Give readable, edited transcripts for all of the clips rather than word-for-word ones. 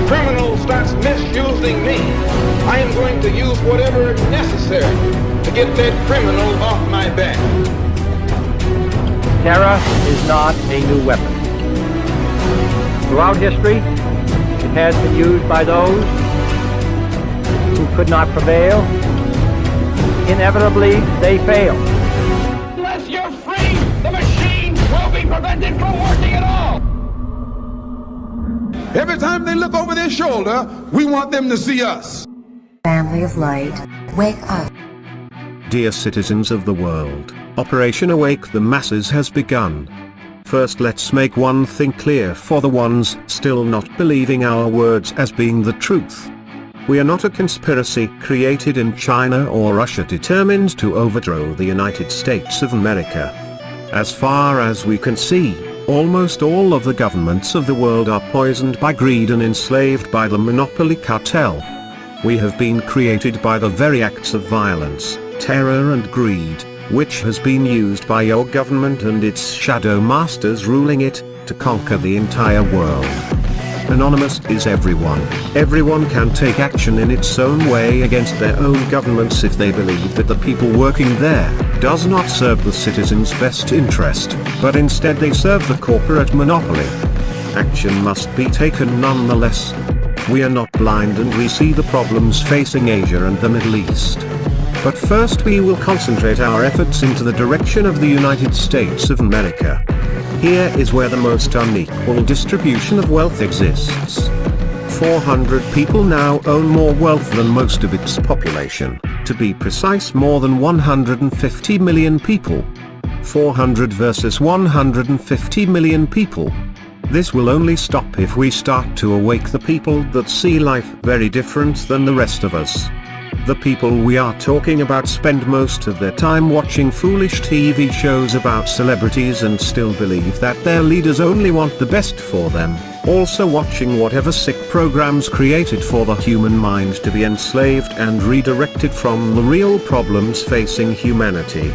criminal starts misusing me, I am going to use whatever is necessary to get that criminal off my back. Terror is not a new weapon. Throughout history, it has been used by those who could not prevail. Inevitably, they fail. Unless you're free, the machine will be prevented from working at all. Every time they look over their shoulder, we want them to see us. Family of light, wake up. Dear citizens of the world, Operation Awake the Masses has begun. First, let's make one thing clear for the ones still not believing our words as being the truth. We are not a conspiracy created in China or Russia determined to overthrow the United States of America. As far as we can see, almost all of the governments of the world are poisoned by greed and enslaved by the monopoly cartel. We have been created by the very acts of violence, terror and greed, which has been used by your government and its shadow masters ruling it, to conquer the entire world. Anonymous is everyone. Everyone can take action in its own way against their own governments if they believe that the people working there does not serve the citizens' best interest, but instead they serve the corporate monopoly. Action must be taken nonetheless. We are not blind and we see the problems facing Asia and the Middle East. But first we will concentrate our efforts into the direction of the United States of America. Here is where the most unequal distribution of wealth exists. 400 people now own more wealth than most of its population, to be precise more than 150 million people. 400 versus 150 million people. This will only stop if we start to awake the people that see life very different than the rest of us. The people we are talking about spend most of their time watching foolish TV shows about celebrities and still believe that their leaders only want the best for them, also watching whatever sick programs created for the human mind to be enslaved and redirected from the real problems facing humanity.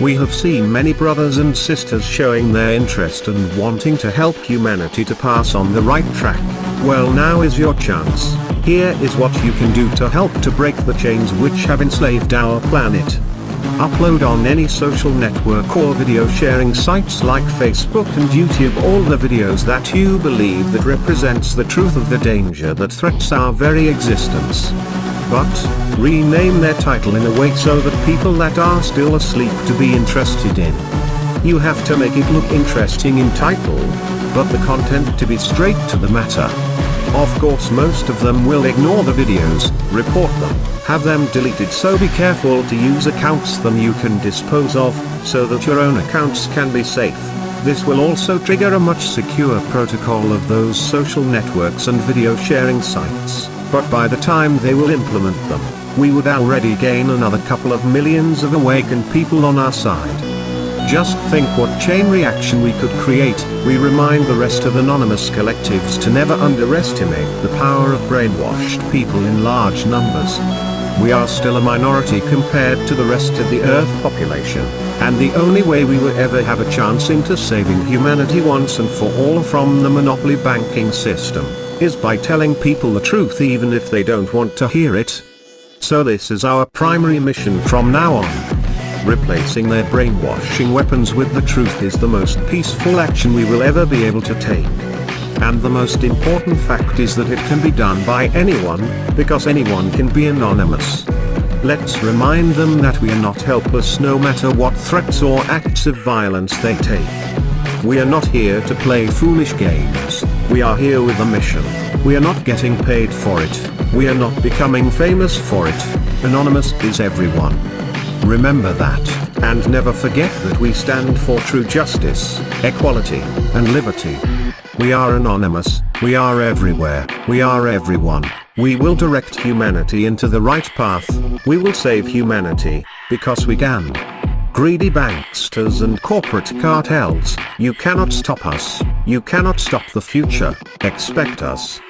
We have seen many brothers and sisters showing their interest and wanting to help humanity to pass on the right track. Well, now is your chance. Here is what you can do to help to break the chains which have enslaved our planet. Upload on any social network or video sharing sites like Facebook and YouTube all the videos that you believe that represents the truth of the danger that threats our very existence. But, rename their title in a way so that people that are still asleep to be interested in. You have to make it look interesting in title, but the content to be straight to the matter. Of course most of them will ignore the videos, report them, have them deleted, so be careful to use accounts them you can dispose of, so that your own accounts can be safe. This will also trigger a much secure protocol of those social networks and video sharing sites, but by the time they will implement them, we would already gain another couple of millions of awakened people on our side. Just think what chain reaction we could create. We remind the rest of anonymous collectives to never underestimate the power of brainwashed people in large numbers. We are still a minority compared to the rest of the Earth population, and the only way we will ever have a chance into saving humanity once and for all from the monopoly banking system, is by telling people the truth even if they don't want to hear it. So this is our primary mission from now on. Replacing their brainwashing weapons with the truth is the most peaceful action we will ever be able to take. And the most important fact is that it can be done by anyone, because anyone can be anonymous. Let's remind them that we are not helpless no matter what threats or acts of violence they take. We are not here to play foolish games. We are here with a mission. We are not getting paid for it. We are not becoming famous for it. Anonymous is everyone. Remember that, and never forget that we stand for true justice, equality, and liberty. We are anonymous, we are everywhere, we are everyone. We will direct humanity into the right path, we will save humanity, because we can. Greedy banksters and corporate cartels, you cannot stop us, you cannot stop the future, expect us.